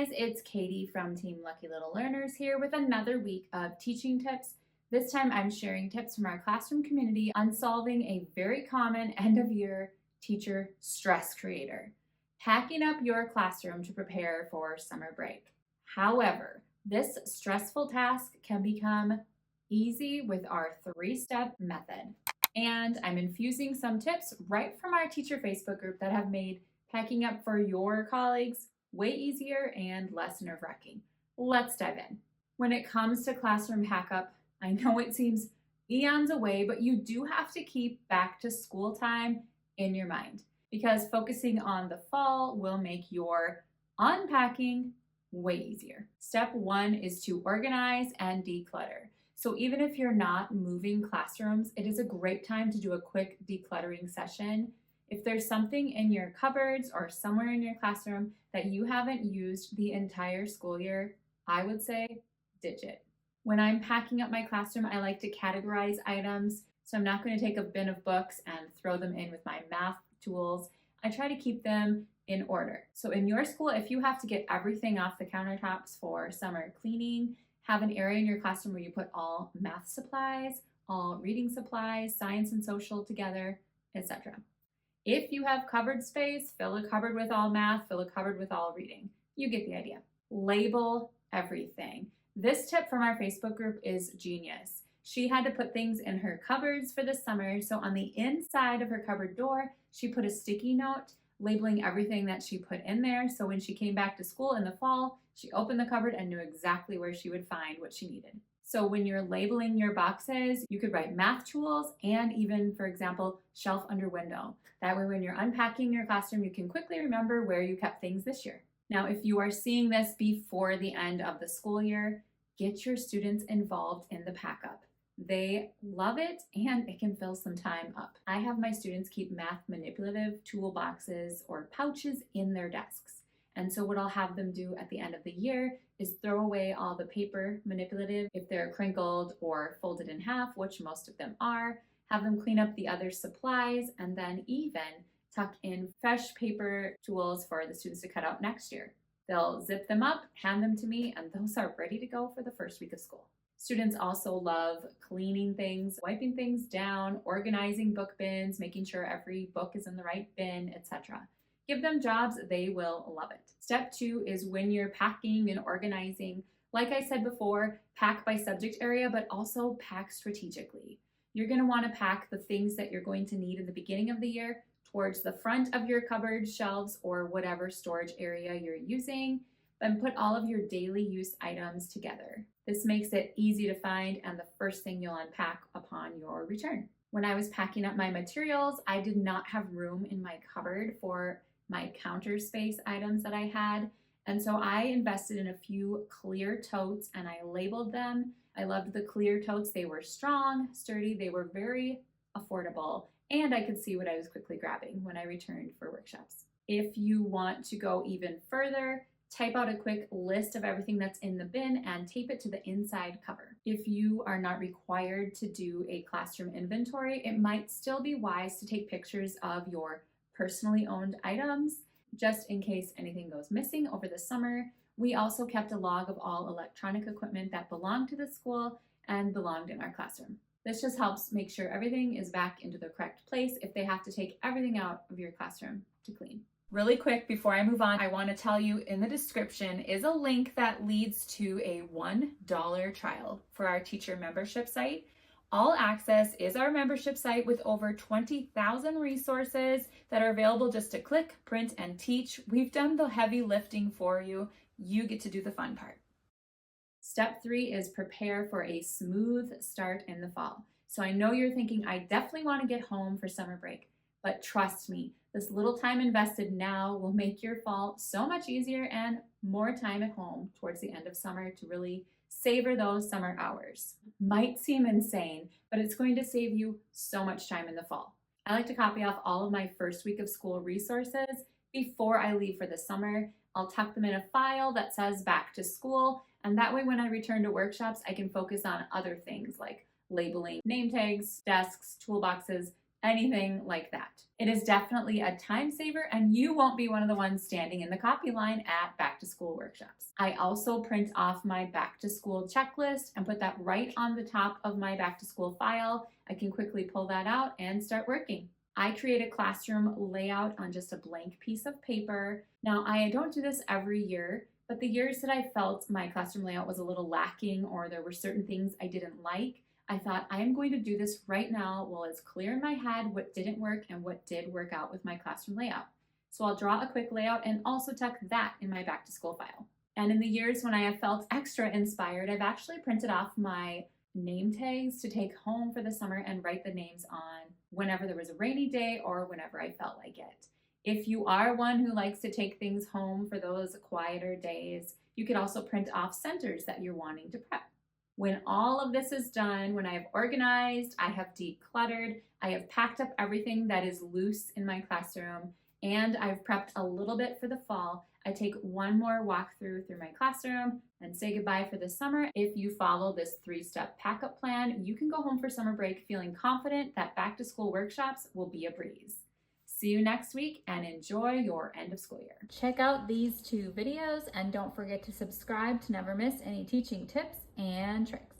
guys, it's Katie from Team Lucky Little Learners here with another week of teaching tips. This time I'm sharing tips from our classroom community on solving a very common end-of-year teacher stress creator: packing up your classroom to prepare for summer break. However, this stressful task can become easy with our 3-step method. And I'm infusing some tips right from our teacher Facebook group that have made packing up for your colleagues way easier and less nerve-wracking. Let's dive in. When it comes to classroom pack-up, I know it seems eons away, but you do have to keep back to school time in your mind, because focusing on the fall will make your unpacking way easier. Step 1 is to organize and declutter. So even if you're not moving classrooms, it is a great time to do a quick decluttering session. If there's something in your cupboards or somewhere in your classroom that you haven't used the entire school year, I would say ditch it. When I'm packing up my classroom, I like to categorize items. So I'm not going to take a bin of books and throw them in with my math tools. I try to keep them in order. So in your school, if you have to get everything off the countertops for summer cleaning, have an area in your classroom where you put all math supplies, all reading supplies, science and social together, etc. If you have cupboard space, fill a cupboard with all math, fill a cupboard with all reading. You get the idea. Label everything. This tip from our Facebook group is genius. She had to put things in her cupboards for the summer, so on the inside of her cupboard door, she put a sticky note labeling everything that she put in there, so when she came back to school in the fall, she opened the cupboard and knew exactly where she would find what she needed. So when you're labeling your boxes, you could write math tools and even, for example, shelf under window. That way when you're unpacking your classroom, you can quickly remember where you kept things this year. Now, if you are seeing this before the end of the school year, get your students involved in the pack-up. They love it and it can fill some time up. I have my students keep math manipulative toolboxes or pouches in their desks. And so what I'll have them do at the end of the year is throw away all the paper manipulative, if they're crinkled or folded in half, which most of them are, have them clean up the other supplies, and then even tuck in fresh paper tools for the students to cut out next year. They'll zip them up, hand them to me, and those are ready to go for the first week of school. Students also love cleaning things, wiping things down, organizing book bins, making sure every book is in the right bin, etc. Give them jobs, they will love it. Step 2 is when you're packing and organizing. Like I said before, pack by subject area, but also pack strategically. You're going to want to pack the things that you're going to need in the beginning of the year towards the front of your cupboard, shelves, or whatever storage area you're using. Then put all of your daily use items together. This makes it easy to find and the first thing you'll unpack upon your return. When I was packing up my materials, I did not have room in my cupboard for my counter space items that I had. And so I invested in a few clear totes and I labeled them. I loved the clear totes. They were strong, sturdy, they were very affordable, and I could see what I was quickly grabbing when I returned for workshops. If you want to go even further, type out a quick list of everything that's in the bin and tape it to the inside cover. If you are not required to do a classroom inventory, it might still be wise to take pictures of your personally owned items, just in case anything goes missing over the summer. We also kept a log of all electronic equipment that belonged to the school and belonged in our classroom. This just helps make sure everything is back into the correct place if they have to take everything out of your classroom to clean. Really quick, before I move on, I want to tell you in the description is a link that leads to a $1 trial for our teacher membership site. All Access is our membership site with over 20,000 resources that are available just to click, print, and teach. We've done the heavy lifting for you. You get to do the fun part. Step 3 is prepare for a smooth start in the fall. So I know you're thinking, I definitely want to get home for summer break, but trust me, this little time invested now will make your fall so much easier and more time at home towards the end of summer to really savor those summer hours. Might seem insane, but it's going to save you so much time in the fall. I like to copy off all of my first week of school resources before I leave for the summer. I'll tuck them in a file that says back to school, and that way when I return to workshops, I can focus on other things like labeling name tags, desks, toolboxes, anything like that. It is definitely a time saver, and you won't be one of the ones standing in the copy line at back to school workshops. I also print off my back to school checklist and put that right on the top of my back to school file. I can quickly pull that out and start working. I create a classroom layout on just a blank piece of paper. Now, I don't do this every year, but the years that I felt my classroom layout was a little lacking or there were certain things I didn't like, I thought I am going to do this right now while it's clear in my head what didn't work and what did work out with my classroom layout. So I'll draw a quick layout and also tuck that in my back to school file. And in the years when I have felt extra inspired, I've actually printed off my name tags to take home for the summer and write the names on whenever there was a rainy day or whenever I felt like it. If you are one who likes to take things home for those quieter days, you could also print off centers that you're wanting to prep. When all of this is done, when I have organized, I have decluttered, I have packed up everything that is loose in my classroom, and I've prepped a little bit for the fall, I take one more walkthrough through my classroom and say goodbye for the summer. If you follow this 3-step pack-up plan, you can go home for summer break feeling confident that back to school workshops will be a breeze. See you next week and enjoy your end of school year. Check out these 2 videos and don't forget to subscribe to never miss any teaching tips and tricks.